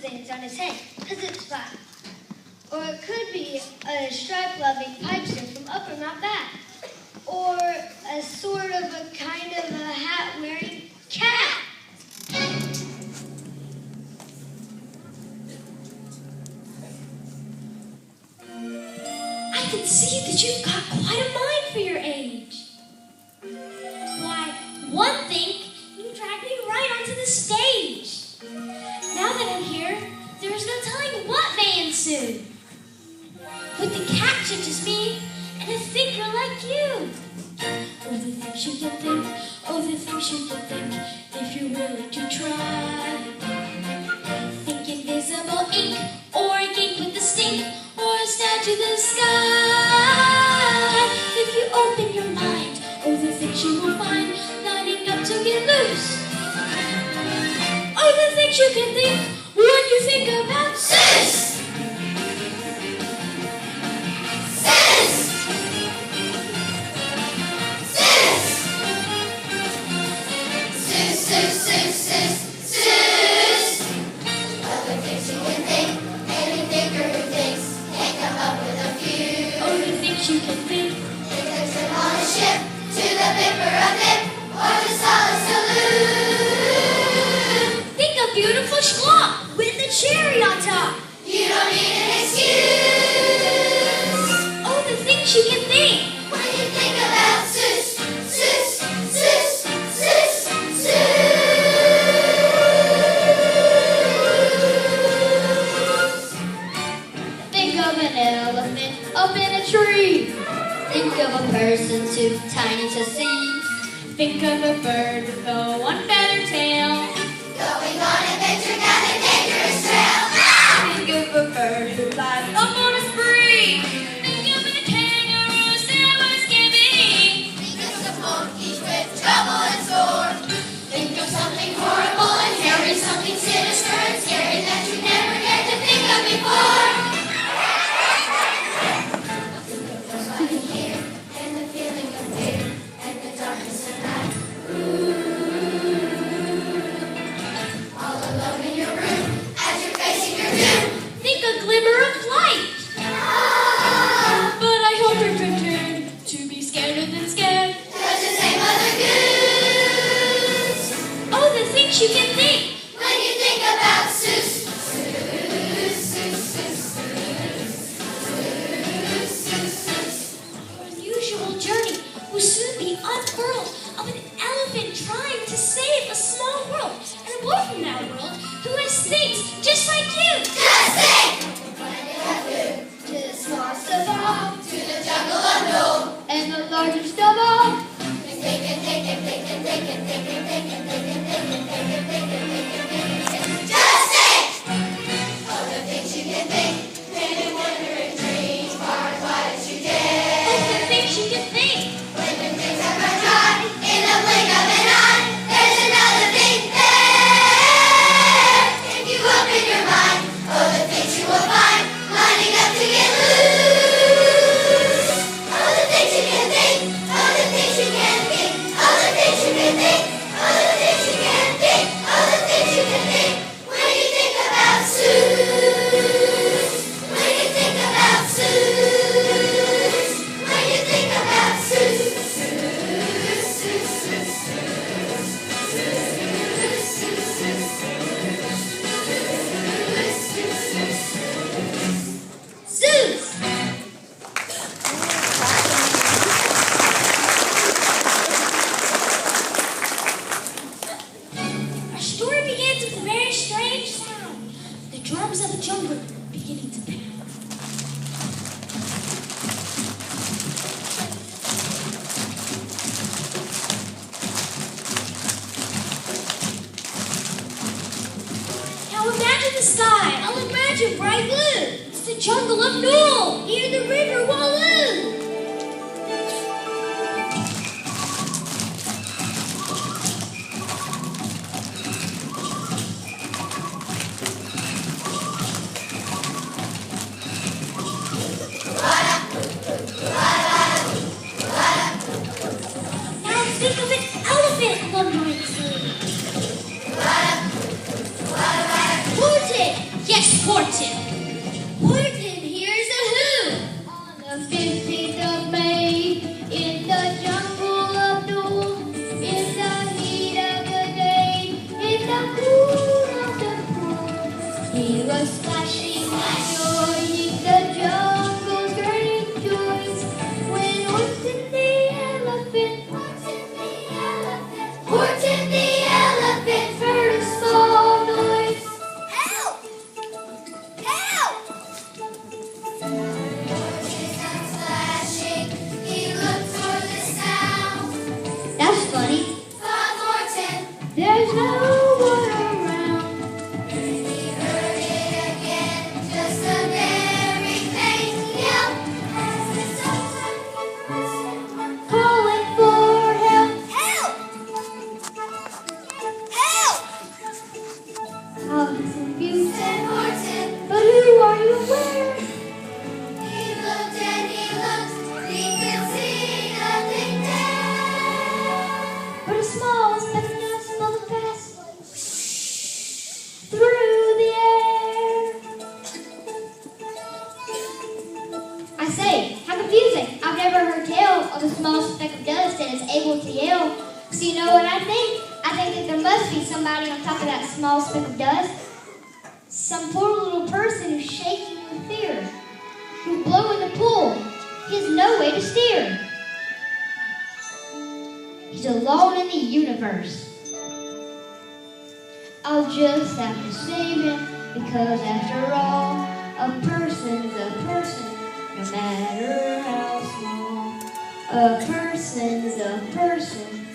things on his head, because it's fun. Or it could be a stripe-loving pipester from Upper Mount Bath. Or a sort of a kind of a hat-wearing cat. I can see that you've got quite a mind for your age. Why, one thing, you dragged me right onto the stage. Now that I'm here, there's no telling what may ensue. With the cat such as me, and a thinker like you. Oh, the things you can think, oh, the things you can think, if you're willing to try. Think invisible ink, or a gate with a stink, or a statue to the sky. If you open your mind, oh, the things you will find, lining up to get loose. Oh, the things you can think, when you think about sis. You can think. It takes them on a ship to the Viper of Nip or to Solid Saloon. Think a beautiful schlock with a cherry on top. You don't need an excuse. Oh, the things you can think. When you think about sis, sis, sis, sis, sis. Think of an elephant up in a tree. Think of a person too tiny to see. Think of a bird with a one-feather tail. Going on adventure down a dangerous trail. Think of a bird who flies up on a spree. Think of a kangaroo, sailor's skimming. Think of some monkeys with trouble and sore. Think of something horrible and hairy, something sinister and scary that you never dared to think of before. You can think when you think about Sus. Our unusual journey will soon be unfurled of an elephant trying to save a small world, and a boy from that world who has things just like you. Just think! To the smallest of all, To the jungle unknown. and the largest of all. Just think! All the things you can think. Many wandering dreams, far as wide as you dare. Oh, the things you can think. When the things have run dry, in the blink of an eye, there's another thing there. If you open your mind, all the things you will find, lining up to get loose. All the things you can think, all the things you can think, all the things you can think, all the things you can think, all the things you can think. When you think about Sus, when you think about Sus, when you think about Sus. Zeus. Our story begins with a very strange sound. The drums of the jungle beginning to pound. Now imagine the sky. I'll imagine bright blue. It's the jungle of Newell, near the river Walloon. Now think of an elephant lumbering through. Horses, confusing. I've never heard tell of a small speck of dust that is able to yell. So you know what I think? I think that there must be somebody on top of that small speck of dust. Some poor little person who's shaking with fear, who's blowing the pool. He has no way to steer. He's alone in the universe. I'll just have to save him, because after all, a person's a person, no matter how small. A person's a person,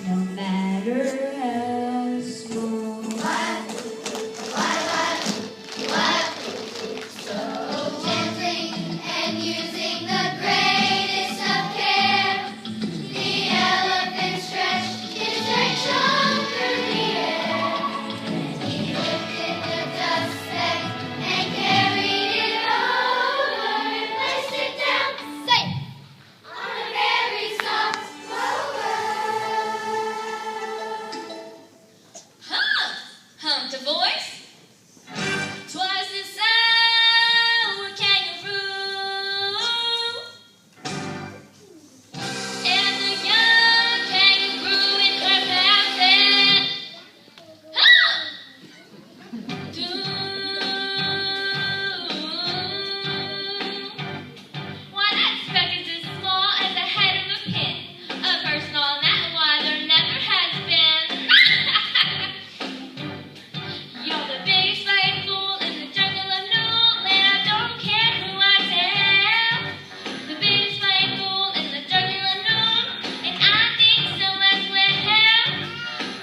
no matter how small. What? So gently and using the greatest of care, the elephant stretched his right trunk through the air. He lifted the dust speck and carried it over and placed it down safe on a very soft clover. Humped a voice. 'Twas the sour kangaroo, and the young kangaroo in her basket. Why, that speck is as small as the head of a pin. A person all that wide there never has been. You're the biggest flying fool in the jungle of Newland. I don't care who I tell. The biggest flying fool in the jungle of Newland, and I think so as well.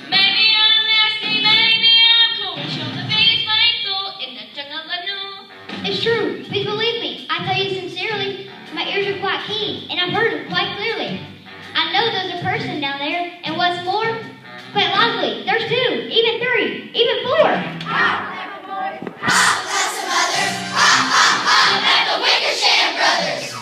Maybe I'm nasty, maybe I'm cool. You're the biggest flying fool in the jungle of Newland. It's true. Please believe me. I tell you sincerely. My ears are quite keen, and I've heard them quite clearly. I know there's a person down there, and what's more, quite likely, there's two, even three, even four. That's the mother. At the Wickersham Brothers.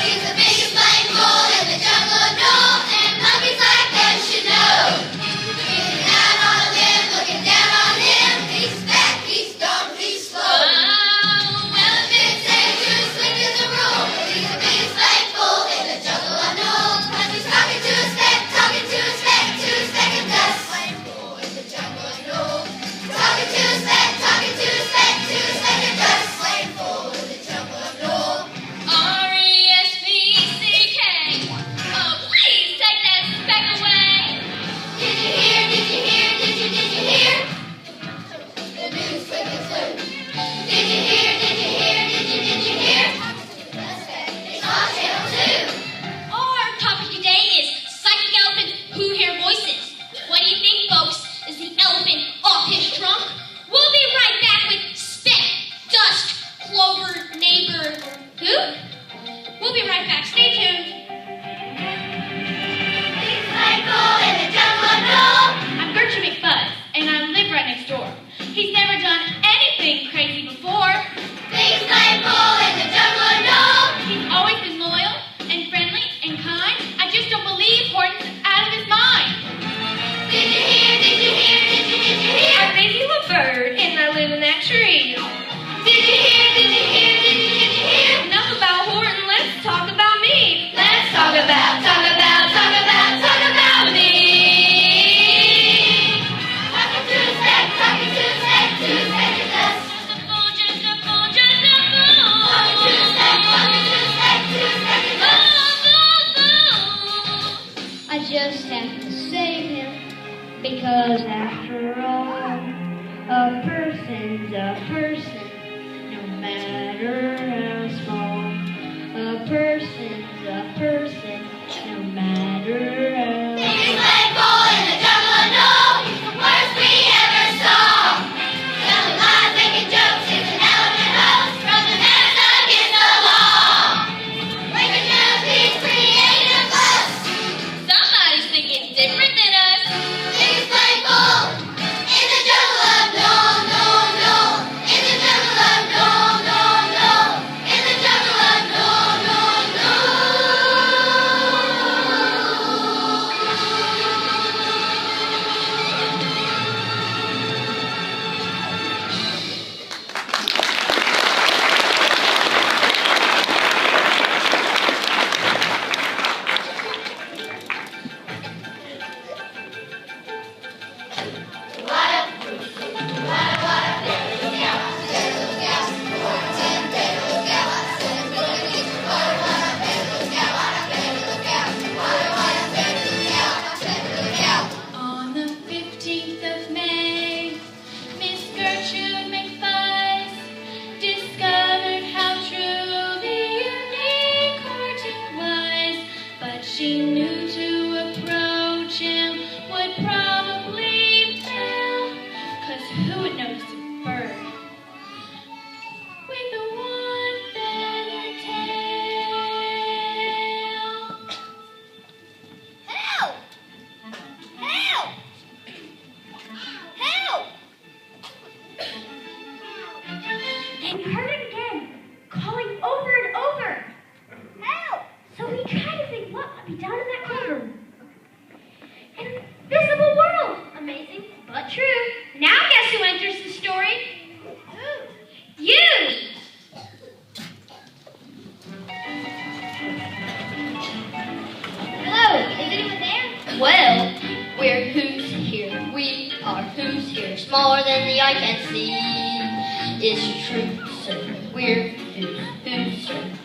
He's the biggest flying fool in the jungle of Newell, and monkeys like them should know. Looking out on a limb, looking down on him. He's fat, he's dumb, he's slow. Elephants ain't too slick as a rule, but he's the biggest flying fool in the jungle of Newell. 'Cause he's talking to a speck, talking to a speck, to a speck of dust. Flying fool in the jungle of Newell. Talking to a speck, talking to a speck, to a speck of dust. Flying fool in the jungle of Newell. R-E-S-P-C-K. Oh, please take that speck away. Did you hear? Did you hear? Did you hear? The news quickly flew. Did you hear? Did you hear? Did you hear? It's on channel 2. Our topic today is psychic elephants who hear voices. What do you think, folks? Is the elephant off his trunk? We'll be right back with Speck, Dust, Clover, Neighbor, who? We'll be right back. Stay tuned. He's like fool in the jungle of Newell. I'm Gertrude McFuzz, and I live right next door. He's never done anything crazy before. He's like fool in the jungle of Newell. He's always been loyal and friendly and kind. I just don't believe Horton's out of his mind. Did you hear? Did you hear? Did you hear? I raise you a bird, and I live in that tree. Did you hear? Did you hear? Did you hear? Enough about Horton. Let's talk about me. Let's talk about me. Talking to a speck, talking to a speck, to a speck of dust. Just a fool, just a fool, just a fool. Talking to a speck, talking to a speck, to a speck of dust. I just have to save him, because after all, a person's a person, no matter how small. A person's a person, no matter how He's like fool in the jungle of Newell. He's the worst we ever saw. Telling lies, making jokes, he's an elephant host. From the manners against the law. Breaking news, he's creating a fuss. Somebody's thinking different than us. He's like fool in the jungle of Newell, Newell, Newell. In the jungle of Newell, Newell, Newell. In the jungle And he heard it again, calling over and over. Help! So he tried to think what might be down in that courtroom. An invisible world! Amazing, but true. Now guess who enters the story? Who? You! Hello, is anyone there? Well, we're who's here. We are who's here. Smaller than the eye can see. It's true, sir. We're who's here.